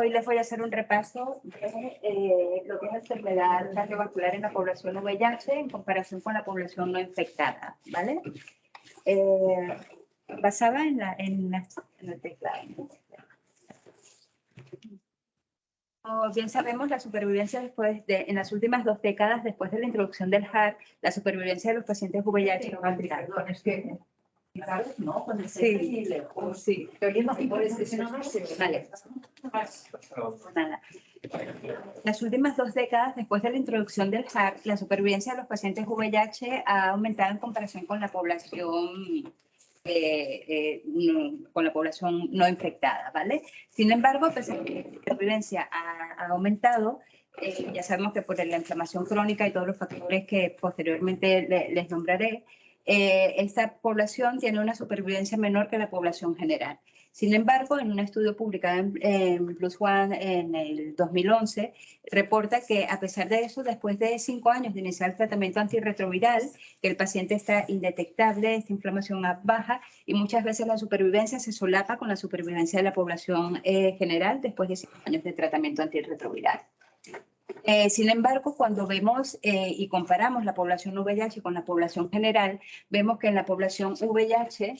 Hoy les voy a hacer un repaso de lo que es la enfermedad cardiovascular en la población VIH en comparación con la población no infectada, ¿vale? Basada en el teclado. Como bien sabemos, la supervivencia en las últimas 2 décadas después de la introducción del HAR, la supervivencia de los pacientes VIH no ha aumentado. ¿No? Con el Sí, sí. Vale. Nada. Las últimas 2 décadas después de la introducción del HAR, la supervivencia de los pacientes VIH ha aumentado en comparación con la población no infectada, ¿vale? Sin embargo, a pesar de que la supervivencia ha aumentado, ya sabemos que por la inflamación crónica y todos los factores que posteriormente les nombraré, esta población tiene una supervivencia menor que la población general. Sin embargo, en un estudio publicado en PLOS ONE en el 2011, reporta que a pesar de eso, después de 5 años de iniciar el tratamiento antirretroviral, que el paciente está indetectable, esta inflamación baja y muchas veces la supervivencia se solapa con la supervivencia de la población general después de 5 años de tratamiento antirretroviral. Sin embargo, cuando vemos y comparamos la población VIH con la población general, vemos que en la población VIH,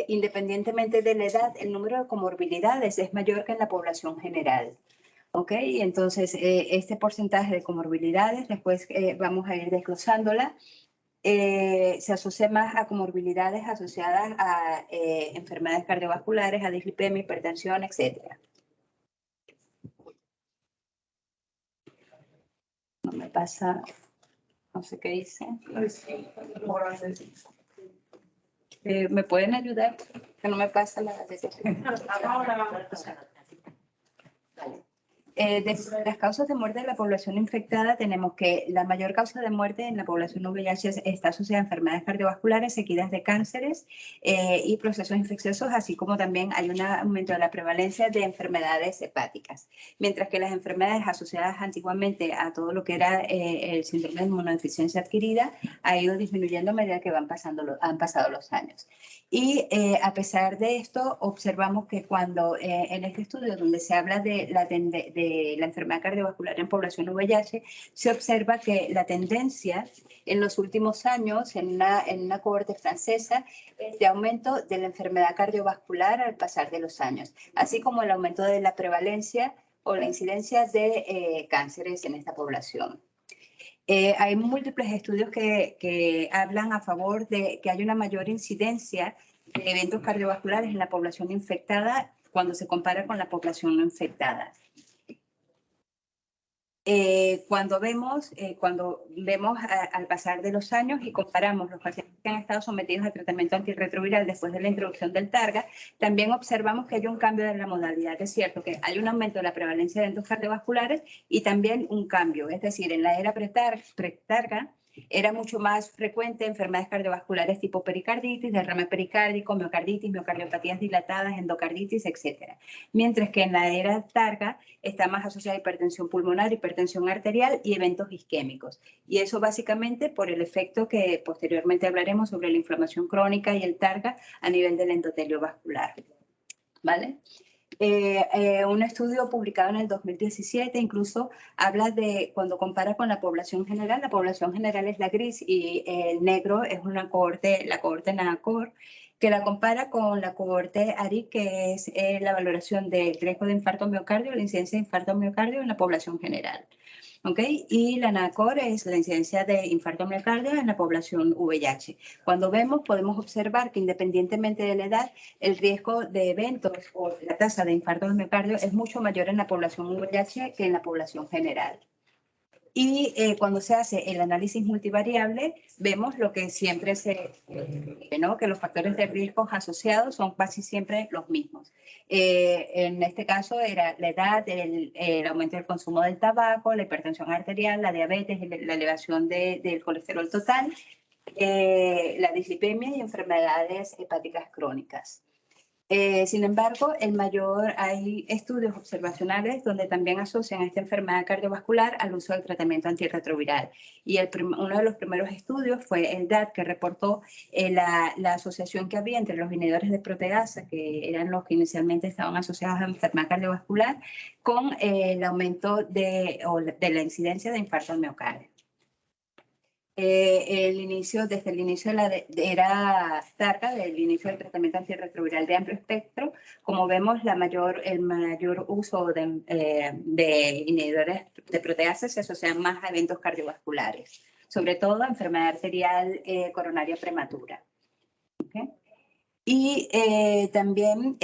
independientemente de la edad, el número de comorbilidades es mayor que en la población general. ¿Ok? Entonces, este porcentaje de comorbilidades, después vamos a ir desglosándola, se asocia más a comorbilidades asociadas a enfermedades cardiovasculares, a dislipemia, hipertensión, etcétera. No me pasa, no sé qué dice. ¿Me pueden ayudar? Que no me pasa la detección. De las causas de muerte de la población infectada, tenemos que la mayor causa de muerte en la población VIH está asociada a enfermedades cardiovasculares, seguidas de cánceres y procesos infecciosos, así como también hay un aumento de la prevalencia de enfermedades hepáticas. Mientras que las enfermedades asociadas antiguamente a todo lo que era el síndrome de inmunodeficiencia adquirida ha ido disminuyendo a medida que han pasado los años. Y a pesar de esto, observamos que cuando en este estudio donde se habla de la enfermedad cardiovascular en población VIH, se observa que la tendencia en los últimos años, en una cohorte francesa, es de aumento de la enfermedad cardiovascular al pasar de los años, así como el aumento de la prevalencia o la incidencia de cánceres en esta población. Hay múltiples estudios que hablan a favor de que hay una mayor incidencia de eventos cardiovasculares en la población infectada cuando se compara con la población no infectada. Cuando vemos al pasar de los años y comparamos los pacientes que han estado sometidos al tratamiento antirretroviral después de la introducción del TARGA, también observamos que hay un cambio de la modalidad. Es cierto que hay un aumento de la prevalencia de eventos cardiovasculares y también un cambio. Es decir, en la era pre-TARGA era mucho más frecuente enfermedades cardiovasculares tipo pericarditis, derrame pericárdico, miocarditis, miocardiopatías dilatadas, endocarditis, etc. Mientras que en la era TARGA está más asociada a hipertensión pulmonar, hipertensión arterial y eventos isquémicos. Y eso básicamente por el efecto que posteriormente hablaremos sobre la inflamación crónica y el TARGA a nivel del endotelio vascular. ¿Vale? Un estudio publicado en el 2017 incluso habla de, cuando compara con la población general es la gris y el negro es la cohorte NACOR, que la compara con la cohorte ARIC, que es la valoración del riesgo de infarto miocardio, la incidencia de infarto miocardio en la población general. ¿Okay? Y la NACOR es la incidencia de infarto miocardio en la población VIH. Cuando podemos observar que independientemente de la edad, el riesgo de eventos o la tasa de infarto de miocardio es mucho mayor en la población VIH que en la población general. Y cuando se hace el análisis multivariable, vemos lo que siempre ¿no? Que los factores de riesgo asociados son casi siempre los mismos. En este caso era la edad, el aumento del consumo del tabaco, la hipertensión arterial, la diabetes, la elevación del colesterol total, la dislipemia y enfermedades hepáticas crónicas. Sin embargo, hay estudios observacionales donde también asocian esta enfermedad cardiovascular al uso del tratamiento antirretroviral. Y uno de los primeros estudios fue el DAT, que reportó la asociación que había entre los inhibidores de proteasa, que eran los que inicialmente estaban asociados a la enfermedad cardiovascular, con el aumento de la incidencia de infarto al miocardio. Desde el inicio de la era TARCA, del inicio del tratamiento antirretroviral de amplio espectro, como vemos, el mayor uso de inhibidores de proteasa se asocia más a eventos cardiovasculares, sobre todo a enfermedad arterial coronaria prematura. ¿Okay? Y también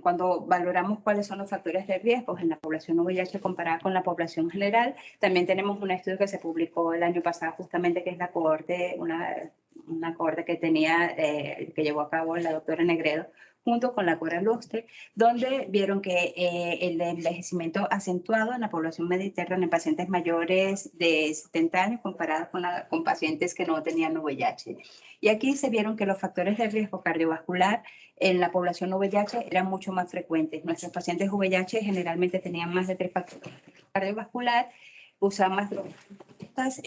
cuando valoramos cuáles son los factores de riesgo en la población VIH comparada con la población general, también tenemos un estudio que se publicó el año pasado justamente, que es la cohorte, una cohorte que que llevó a cabo la doctora Negredo junto con la Cora Lustre, donde vieron que el envejecimiento acentuado en la población mediterránea en pacientes mayores de 70 años comparado con pacientes que no tenían VIH. Y aquí se vieron que los factores de riesgo cardiovascular en la población VIH eran mucho más frecuentes. Nuestros pacientes VIH generalmente tenían más de 3 factores de riesgo cardiovascular, usaban más drogas,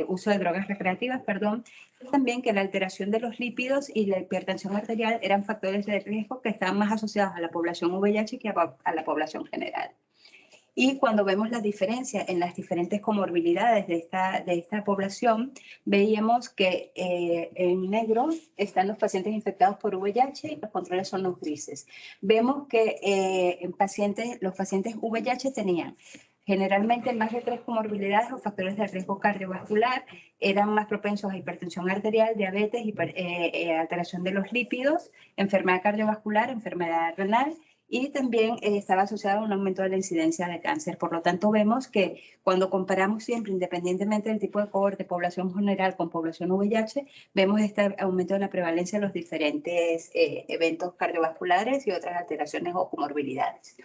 uso de drogas recreativas, perdón, y también que la alteración de los lípidos y la hipertensión arterial eran factores de riesgo que estaban más asociados a la población VIH que a la población general. Y cuando vemos la diferencia en las diferentes comorbilidades de esta población, veíamos que en negro están los pacientes infectados por VIH y los controles son los grises. Vemos que los pacientes VIH tenían generalmente más de 3 comorbilidades o factores de riesgo cardiovascular, eran más propensos a hipertensión arterial, diabetes, alteración de los lípidos, enfermedad cardiovascular, enfermedad renal, y también estaba asociado a un aumento de la incidencia de cáncer. Por lo tanto, vemos que cuando comparamos siempre, independientemente del tipo de cohorte, población general con población VIH, vemos este aumento de la prevalencia de los diferentes eventos cardiovasculares y otras alteraciones o comorbilidades.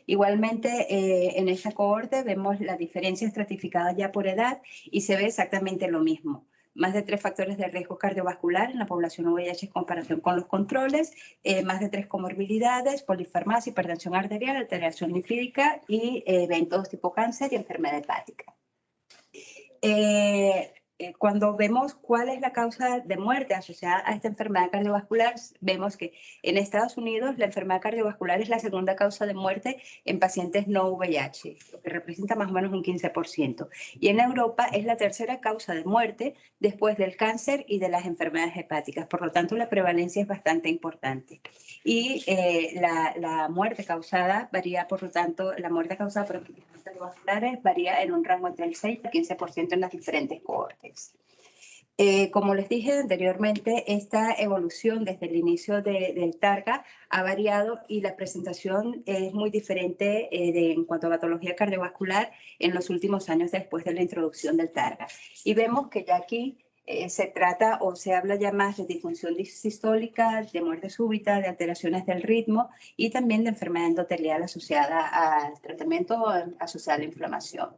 Igualmente, en esta cohorte vemos la diferencia estratificada ya por edad y se ve exactamente lo mismo. Más de 3 factores de riesgo cardiovascular en la población VIH en comparación con los controles, más de 3 comorbilidades, polifarmacia, hipertensión arterial, alteración lipídica y eventos tipo cáncer y enfermedad hepática. Cuando vemos cuál es la causa de muerte asociada a esta enfermedad cardiovascular, vemos que en Estados Unidos la enfermedad cardiovascular es la segunda causa de muerte en pacientes no VIH, lo que representa más o menos un 15%. Y en Europa es la tercera causa de muerte después del cáncer y de las enfermedades hepáticas. Por lo tanto, la prevalencia es bastante importante. Y la muerte causada varía, por lo tanto, la muerte causada por enfermedades cardiovasculares varía en un rango entre el 6 y el 15% en las diferentes cohortes. Como les dije anteriormente, esta evolución desde el inicio del TARCA ha variado y la presentación es muy diferente en cuanto a patología cardiovascular en los últimos años después de la introducción del TARCA. Y vemos que ya aquí se trata o se habla ya más de disfunción sistólica, de muerte súbita, de alteraciones del ritmo y también de enfermedad endotelial asociada al tratamiento asociado a la inflamación.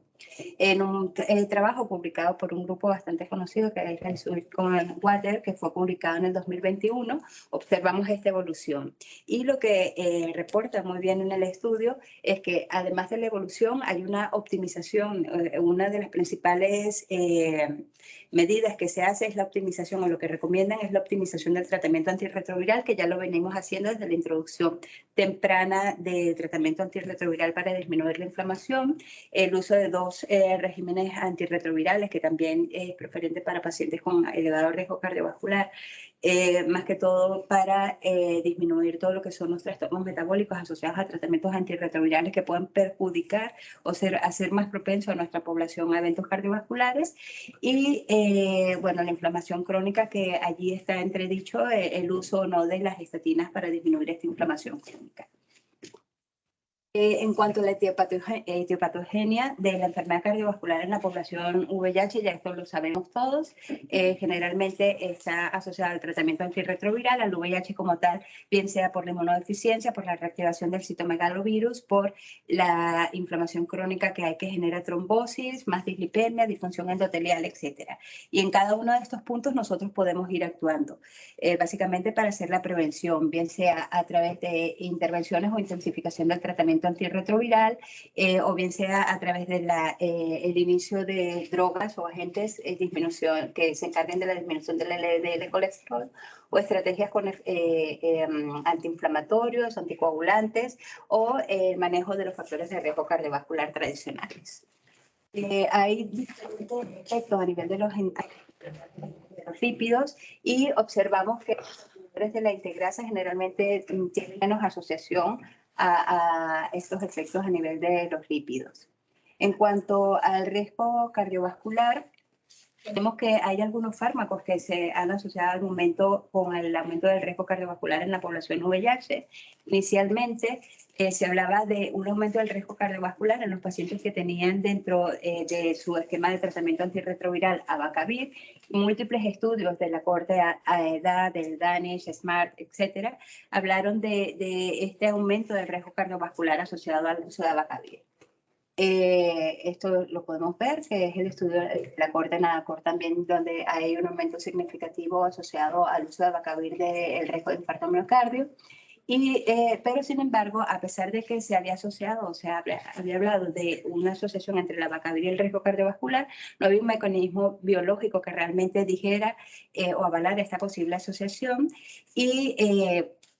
En un trabajo publicado por un grupo bastante conocido que es el Suicon Water, que fue publicado en el 2021, observamos esta evolución. Y lo que reporta muy bien en el estudio es que además de la evolución hay una optimización, una de las principales medidas que se hace es la optimización, o lo que recomiendan es la optimización del tratamiento antirretroviral, que ya lo venimos haciendo desde la introducción temprana del tratamiento antirretroviral para disminuir la inflamación, el uso de 2 regímenes antirretrovirales, que también es preferente para pacientes con elevado riesgo cardiovascular, más que todo para disminuir todo lo que son los trastornos metabólicos asociados a tratamientos antirretrovirales que pueden perjudicar o hacer más propenso a nuestra población a eventos cardiovasculares. Y bueno, la inflamación crónica, que allí está entredicho el uso o no de las estatinas para disminuir esta inflamación crónica. En cuanto a la etiopatogenia de la enfermedad cardiovascular en la población VIH, ya esto lo sabemos todos, generalmente está asociada al tratamiento antirretroviral, al VIH como tal, bien sea por la inmunodeficiencia, por la reactivación del citomegalovirus, por la inflamación crónica que hay que genera trombosis, más dislipemia, disfunción endotelial, etc. Y en cada uno de estos puntos nosotros podemos ir actuando, básicamente para hacer la prevención, bien sea a través de intervenciones o intensificación del tratamiento antirretroviral, o bien sea a través de el inicio de drogas o agentes que se encarguen de la disminución del LDL colesterol, o estrategias con antiinflamatorios, anticoagulantes, o el manejo de los factores de riesgo cardiovascular tradicionales. Hay diferentes efectos a nivel de los lípidos y observamos que los inhibidores de la integrasa generalmente tienen menos asociación a estos efectos a nivel de los lípidos. En cuanto al riesgo cardiovascular, tenemos que hay algunos fármacos que se han asociado al momento con el aumento del riesgo cardiovascular en la población VIH. Inicialmente se hablaba de un aumento del riesgo cardiovascular en los pacientes que tenían dentro de su esquema de tratamiento antirretroviral abacavir. Múltiples estudios de la Corte AEDA, del Danish, SMART, etcétera, hablaron de este aumento del riesgo cardiovascular asociado al uso de abacavir. Esto lo podemos ver, que es el estudio de la Corte NADACOR también, donde hay un aumento significativo asociado al uso de abacavir del riesgo de infarto miocardio. Pero sin embargo, a pesar de que se había asociado, o sea, había hablado de una asociación entre la abacavir y el riesgo cardiovascular, no había un mecanismo biológico que realmente dijera o avalara esta posible asociación.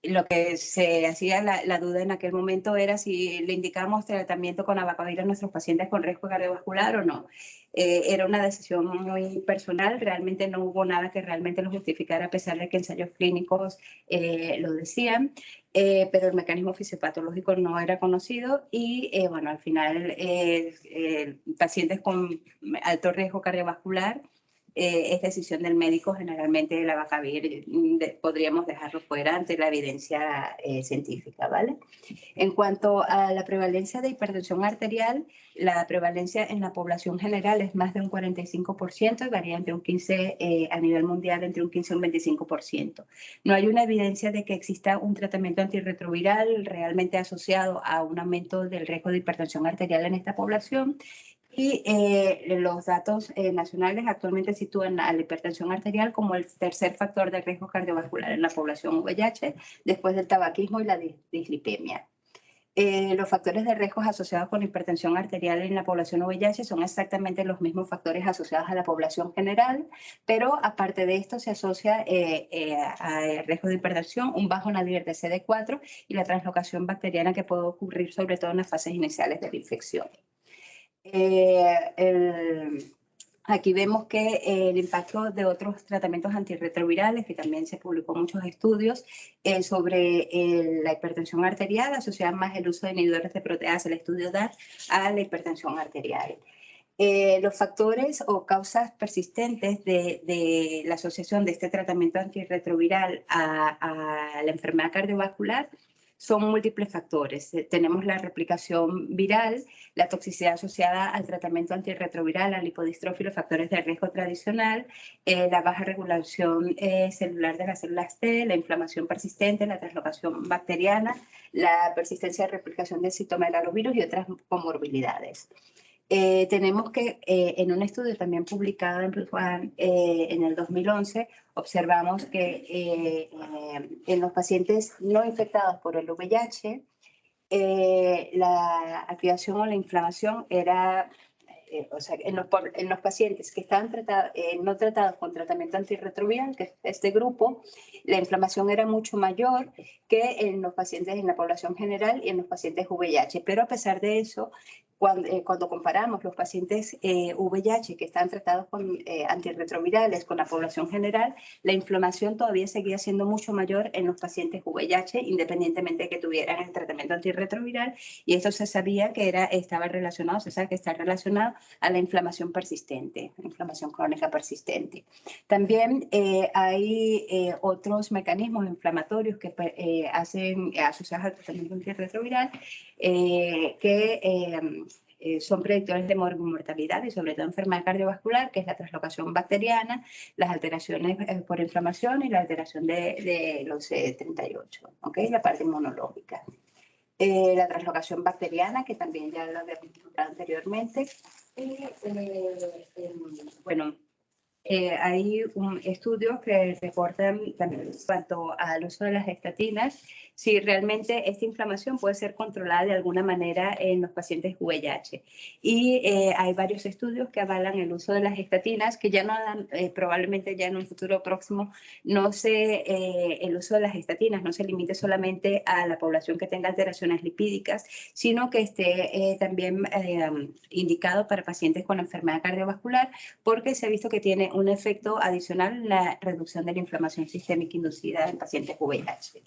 Lo que se hacía la duda en aquel momento era si le indicamos tratamiento con abacavir a nuestros pacientes con riesgo cardiovascular o no. Era una decisión muy personal, realmente no hubo nada que realmente lo justificara, a pesar de que ensayos clínicos lo decían, pero el mecanismo fisiopatológico no era conocido y bueno, al final pacientes con alto riesgo cardiovascular, es decisión del médico, generalmente el abacavir podríamos dejarlo fuera ante la evidencia científica, ¿vale? En cuanto a la prevalencia de hipertensión arterial, la prevalencia en la población general es más de un 45% y varía entre un 15% a nivel mundial, entre un 15 y un 25%. No hay una evidencia de que exista un tratamiento antirretroviral realmente asociado a un aumento del riesgo de hipertensión arterial en esta población. Y los datos nacionales actualmente sitúan a la hipertensión arterial como el tercer factor de riesgo cardiovascular en la población VIH, después del tabaquismo y la dislipemia. Los factores de riesgo asociados con hipertensión arterial en la población VIH son exactamente los mismos factores asociados a la población general, pero aparte de esto se asocia al riesgo de hipertensión un bajo nadir de CD4 y la translocación bacteriana que puede ocurrir sobre todo en las fases iniciales de la infección. Aquí vemos que el impacto de otros tratamientos antirretrovirales, que también se publicó muchos estudios sobre la hipertensión arterial, asociaban más el uso de inhibidores de proteasa, el estudio DAR, a la hipertensión arterial. Los factores o causas persistentes de la asociación de este tratamiento antirretroviral a la enfermedad cardiovascular son múltiples factores. Tenemos la replicación viral, la toxicidad asociada al tratamiento antirretroviral, al lipodistrofia, los factores de riesgo tradicional, la baja regulación celular de las células T, la inflamación persistente, la translocación bacteriana, la persistencia de replicación del citomegalovirus y otras comorbilidades. Tenemos que en un estudio también publicado en Plus One en el 2011, observamos que en los pacientes no infectados por el VIH, la activación o la inflamación era, o sea, en los pacientes que estaban no tratados con tratamiento antirretroviral, que es este grupo, la inflamación era mucho mayor que en los pacientes en la población general y en los pacientes VIH. Pero a pesar de eso, Cuando comparamos los pacientes VIH que están tratados con antirretrovirales con la población general, la inflamación todavía seguía siendo mucho mayor en los pacientes VIH, independientemente de que tuvieran el tratamiento antirretroviral, y esto se sabía que estaba relacionado, se sabe que está relacionado a la inflamación persistente, inflamación crónica persistente. También hay otros mecanismos inflamatorios que hacen asociados al tratamiento antirretroviral son predictores de mortalidad y sobre todo enfermedad cardiovascular, que es la translocación bacteriana, las alteraciones por inflamación y la alteración de los CD38, ¿okay? La parte inmunológica. La translocación bacteriana, que también ya lo habíamos comentado anteriormente. Bueno, hay estudios que reportan también en cuanto al uso de las estatinas, si realmente esta inflamación puede ser controlada de alguna manera en los pacientes VIH. Y hay varios estudios que avalan el uso de las estatinas, que ya no dan, probablemente ya en un futuro próximo, el uso de las estatinas no se limite solamente a la población que tenga alteraciones lipídicas, sino que esté también indicado para pacientes con enfermedad cardiovascular, porque se ha visto que tiene un efecto adicional en la reducción de la inflamación sistémica inducida en pacientes VIH.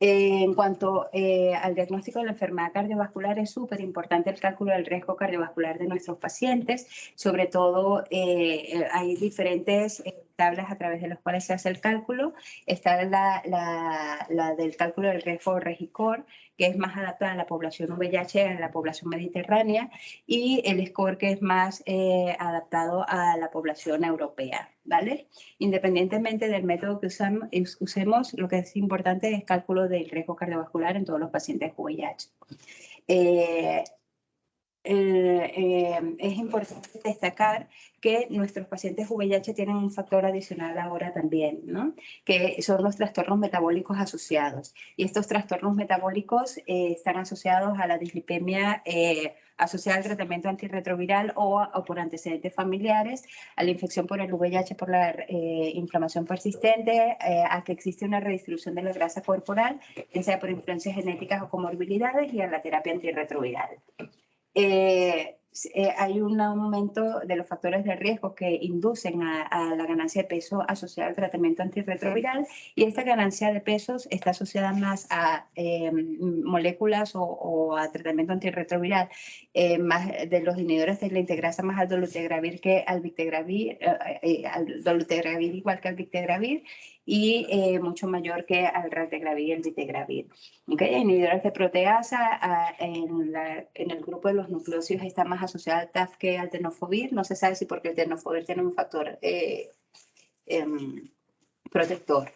En cuanto al diagnóstico de la enfermedad cardiovascular, es súper importante el cálculo del riesgo cardiovascular de nuestros pacientes. Sobre todo, hay diferentes tablas a través de las cuales se hace el cálculo. Está la del cálculo del riesgo REGICOR, que es más adaptada a la población VIH, a la población mediterránea, y el SCORE, que es más adaptado a la población europea, ¿vale? Independientemente del método que usemos, lo que es importante es el cálculo del riesgo cardiovascular en todos los pacientes VIH. Es importante destacar que nuestros pacientes VIH tienen un factor adicional ahora también, ¿no? Que son los trastornos metabólicos asociados. Y estos trastornos metabólicos están asociados a la dislipemia asociada al tratamiento antirretroviral o por antecedentes familiares, a la infección por el VIH por la inflamación persistente, a que existe una redistribución de la grasa corporal, ya sea por influencias genéticas o comorbilidades, y a la terapia antirretroviral. Hay un aumento de los factores de riesgo que inducen a la ganancia de peso asociada al tratamiento antirretroviral, y esta ganancia de pesos está asociada más a moléculas o a tratamiento antirretroviral, más de los inhibidores de la integrasa más al dolutegravir que al victegravir, al dolutegravir igual que al victegravir, y mucho mayor que al raltegravir y el vitegravir. ¿Okay? Inhibidores de proteasa en el grupo de los nucleósidos está más asociado al TAF que al tenofovir. No se sabe si porque el tenofovir tiene un factor protector.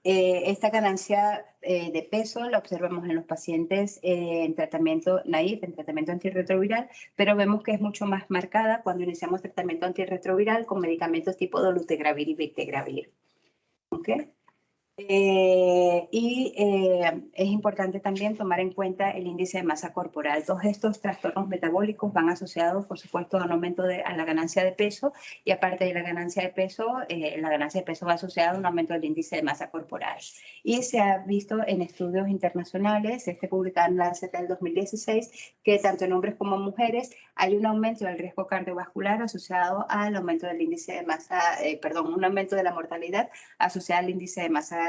Esta ganancia de peso la observamos en los pacientes en tratamiento naive, en tratamiento antirretroviral, pero vemos que es mucho más marcada cuando iniciamos tratamiento antirretroviral con medicamentos tipo dolutegravir y victegravir. ¿Okay? Es importante también tomar en cuenta el índice de masa corporal. Todos estos trastornos metabólicos van asociados, por supuesto, a un aumento a la ganancia de peso, y aparte de la ganancia de peso va asociada a un aumento del índice de masa corporal. Y se ha visto en estudios internacionales, publicado en Lancet del 2016, que tanto en hombres como en mujeres hay un aumento del riesgo cardiovascular asociado al aumento del índice de masa, un aumento de la mortalidad asociada al índice de masa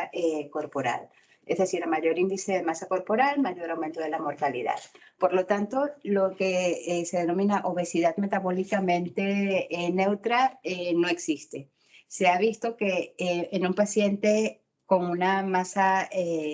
corporal. Es decir, a mayor índice de masa corporal, mayor aumento de la mortalidad. Por lo tanto, lo que se denomina obesidad metabólicamente neutra no existe. Se ha visto que en un paciente con una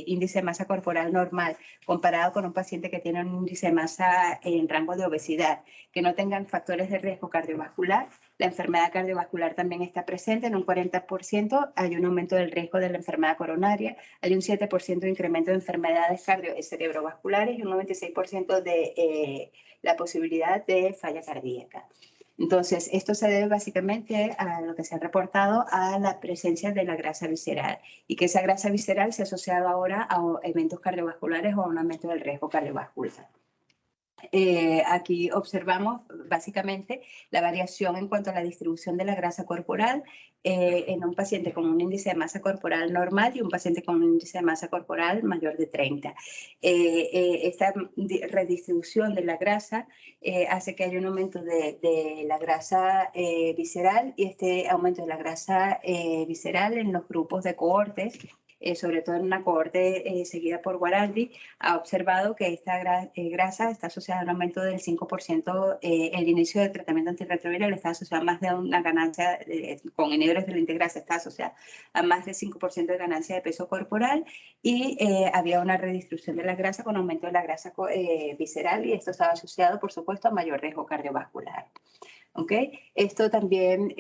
índice de masa corporal normal, comparado con un paciente que tiene un índice de masa en rango de obesidad, que no tengan factores de riesgo cardiovascular, la enfermedad cardiovascular también está presente. En un 40% hay un aumento del riesgo de la enfermedad coronaria, hay un 7% de incremento de enfermedades cerebrovasculares y un 96% de la posibilidad de falla cardíaca. Entonces, esto se debe básicamente a lo que se ha reportado a la presencia de la grasa visceral, y que esa grasa visceral se ha asociado ahora a eventos cardiovasculares o a un aumento del riesgo cardiovascular. Aquí observamos básicamente la variación en cuanto a la distribución de la grasa corporal en un paciente con un índice de masa corporal normal y un paciente con un índice de masa corporal mayor de 30. Esta redistribución de la grasa hace que haya un aumento de la grasa visceral, y este aumento de la grasa visceral en los grupos de cohortes, sobre todo en una cohorte seguida por Guaraldi, ha observado que esta grasa está asociada a un aumento del 5%. El inicio del tratamiento antirretroviral está asociado a más de una ganancia, con inhibidores de la integrasa está asociada a más del 5% de ganancia de peso corporal, y había una redistribución de la grasa con aumento de la grasa visceral, y esto estaba asociado, por supuesto, a mayor riesgo cardiovascular. ¿Okay? Esto también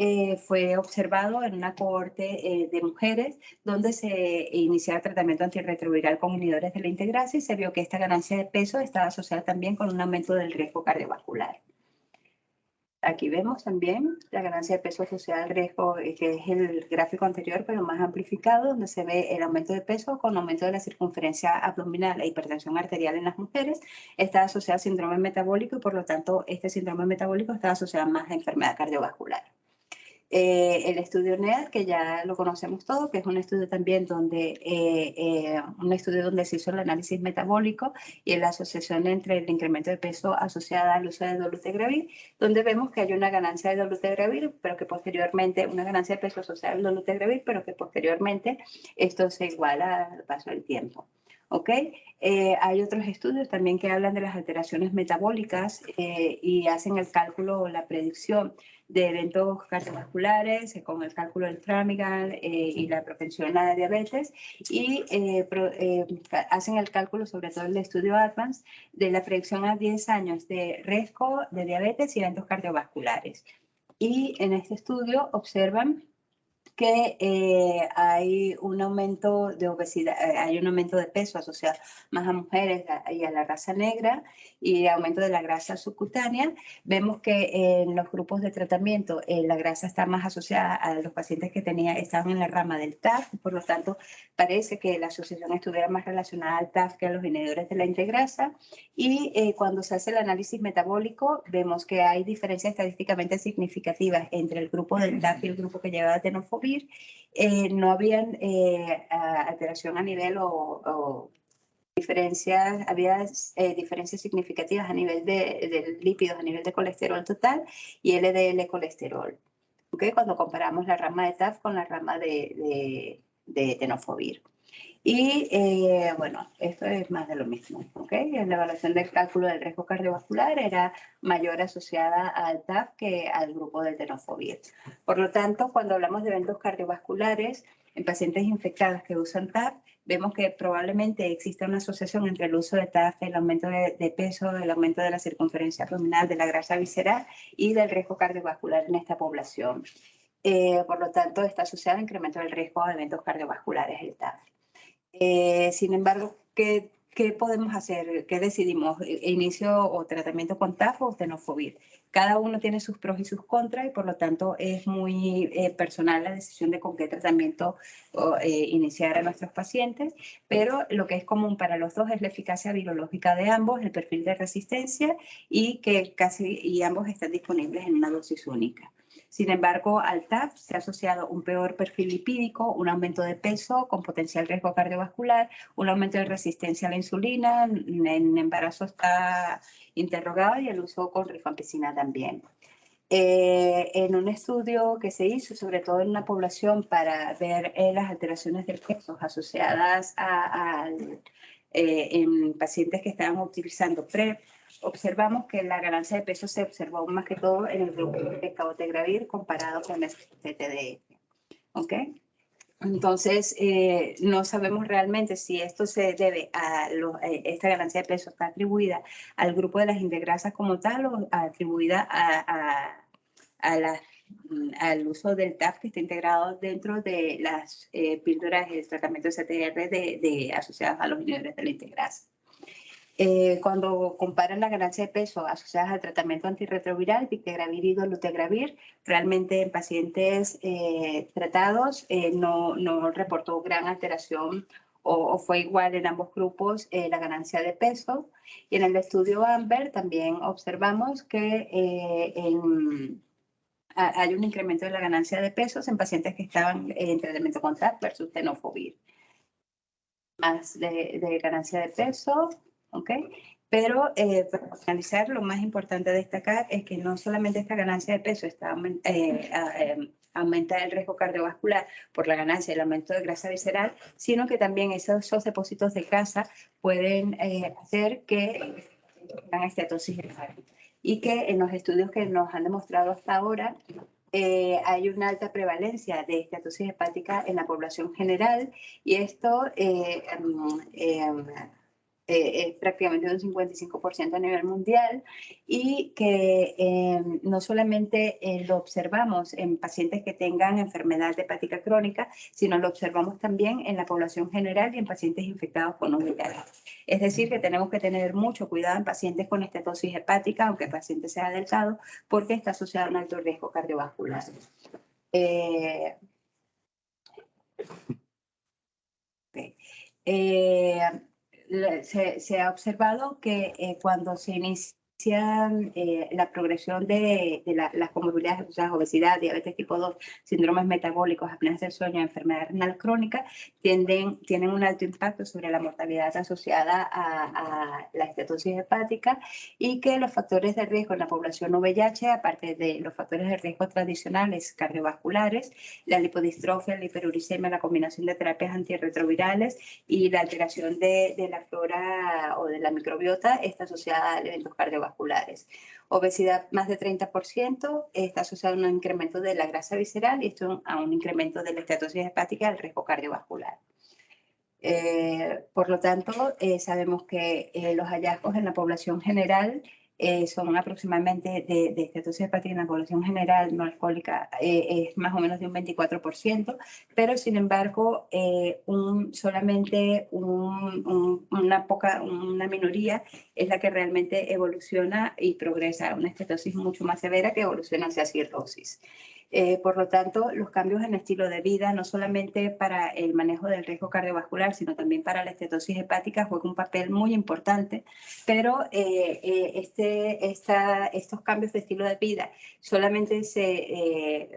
fue observado en una cohorte de mujeres donde se iniciaba tratamiento antirretroviral con inhibidores de la integrasa, y se vio que esta ganancia de peso estaba asociada también con un aumento del riesgo cardiovascular. Aquí vemos también la ganancia de peso asociada al riesgo, que es el gráfico anterior, pero más amplificado, donde se ve el aumento de peso con aumento de la circunferencia abdominal e hipertensión arterial en las mujeres. Está asociado a síndrome metabólico, y por lo tanto este síndrome metabólico está asociado más a enfermedad cardiovascular. El estudio NEAD, que ya lo conocemos todo, que es un estudio también donde, se hizo el análisis metabólico y la asociación entre el incremento de peso asociada al uso de dolutegravir, donde vemos que hay una ganancia de dolutegravir, pero que posteriormente, una ganancia de peso asociada al dolutegravir, pero que posteriormente esto se iguala al paso del tiempo. ¿Ok? Hay otros estudios también que hablan de las alteraciones metabólicas y hacen el cálculo o la predicción de eventos cardiovasculares con el cálculo del Framingham y la propensión a la diabetes, y hacen el cálculo, sobre todo el estudio Advance, de la predicción a 10 años de riesgo de diabetes y eventos cardiovasculares. Y en este estudio observan que hay un aumento de obesidad, hay un aumento de peso asociado más a mujeres y a la raza negra, y aumento de la grasa subcutánea. Vemos que en los grupos de tratamiento la grasa está más asociada a los pacientes que estaban en la rama del TAF, por lo tanto parece que la asociación estuviera más relacionada al TAF que a los inhibidores de la integrasa. Y cuando se hace el análisis metabólico, vemos que hay diferencias estadísticamente significativas entre el grupo del TAF y el grupo que llevaba tenofovir. No habían alteración a nivel o diferencias, había diferencias significativas a nivel de lípidos, a nivel de colesterol total y LDL colesterol. ¿Okay? Cuando comparamos la rama de TAF con la rama de tenofovir. Y bueno, esto es más de lo mismo. ¿Okay? La evaluación del cálculo del riesgo cardiovascular era mayor asociada al TAF que al grupo del tenofovir. Por lo tanto, cuando hablamos de eventos cardiovasculares en pacientes infectados que usan TAF, vemos que probablemente existe una asociación entre el uso de TAF, el aumento de peso, el aumento de la circunferencia abdominal, de la grasa visceral y del riesgo cardiovascular en esta población. Por lo tanto, está asociado al incremento del riesgo de eventos cardiovasculares el TAF. Sin embargo, ¿qué podemos hacer? ¿Qué decidimos? ¿Inicio o tratamiento con TAF o tenofovir? Cada uno tiene sus pros y sus contras, y por lo tanto es muy personal la decisión de con qué tratamiento iniciar a nuestros pacientes, pero lo que es común para los dos es la eficacia virológica de ambos, el perfil de resistencia, y que ambos están disponibles en una dosis única. Sin embargo, al TAF se ha asociado un peor perfil lipídico, un aumento de peso con potencial riesgo cardiovascular, un aumento de resistencia a la insulina, en embarazo está interrogado, y el uso con rifampicina también. En un estudio que se hizo, sobre todo en una población, para ver las alteraciones del peso asociadas en pacientes que estaban utilizando PrEP, observamos que la ganancia de peso se observó más que todo en el grupo de cabotegravir comparado con el CTDF. ¿Ok? Entonces, no sabemos realmente si esto se debe a esta ganancia de peso está atribuida al grupo de las integrasas como tal, o atribuida al uso del TAF, que está integrado dentro de las píldoras del tratamiento de CTR asociadas a los inhibidores de la integrasa. Cuando comparan la ganancia de peso asociadas al tratamiento antirretroviral, bictegravir y dolutegravir, realmente en pacientes tratados no reportó gran alteración o fue igual en ambos grupos la ganancia de peso. Y en el estudio AMBER también observamos que hay un incremento de la ganancia de pesos en pacientes que estaban en tratamiento con TAC versus tenofovir. Más de ganancia de peso, ¿ok? Pero para finalizar, lo más importante a destacar es que no solamente esta ganancia de peso aumenta el riesgo cardiovascular por la ganancia y el aumento de grasa visceral, sino que también esos depósitos de grasa pueden hacer que tengan esteatosis hepática. Y que en los estudios que nos han demostrado hasta ahora, hay una alta prevalencia de esteatosis hepática en la población general, y esto es prácticamente un 55% a nivel mundial, y que no solamente lo observamos en pacientes que tengan enfermedad hepática crónica, sino lo observamos también en la población general y en pacientes infectados con VIH. Es decir, que tenemos que tener mucho cuidado en pacientes con estatosis hepática, aunque el paciente sea delgado, porque está asociado a un alto riesgo cardiovascular. Se ha observado que cuando se inicia la progresión de las comorbilidades, o sea, obesidad, diabetes tipo 2, síndromes metabólicos, apneas del sueño, enfermedad renal crónica, tienen un alto impacto sobre la mortalidad asociada a la estatosis hepática, y que los factores de riesgo en la población VIH, aparte de los factores de riesgo tradicionales cardiovasculares, la lipodistrofia, la hiperuricemia, la combinación de terapias antirretrovirales y la alteración de la flora o de la microbiota está asociada a eventos cardiovasculares. Obesidad más de 30% está asociada a un incremento de la grasa visceral, y esto a un incremento de la estatosis hepática y al riesgo cardiovascular. Por lo tanto, sabemos que los hallazgos en la población general son aproximadamente de estatosis hepática en la población general no alcohólica, es más o menos de un 24%, pero sin embargo solamente una minoría es la que realmente evoluciona y progresa a una estatosis mucho más severa, que evoluciona hacia cirrosis. Por lo tanto, los cambios en estilo de vida, no solamente para el manejo del riesgo cardiovascular, sino también para la estatosis hepática, juegan un papel muy importante, pero estos cambios de estilo de vida solamente se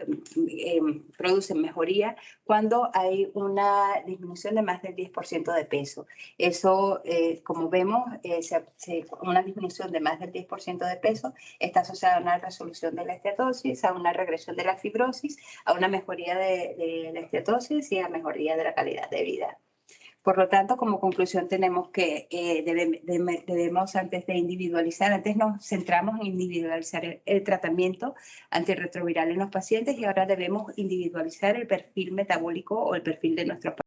producen mejoría cuando hay una disminución de más del 10% de peso. Eso, como vemos, una disminución de más del 10% de peso está asociada a una resolución de la esteatosis, a una regresión de la fibrosis, a una mejoría de la esteatosis y a mejoría de la calidad de vida. Por lo tanto, como conclusión tenemos que debemos, antes de individualizar, antes nos centramos en individualizar el tratamiento antirretroviral en los pacientes, y ahora debemos individualizar el perfil metabólico o el perfil de nuestros pacientes.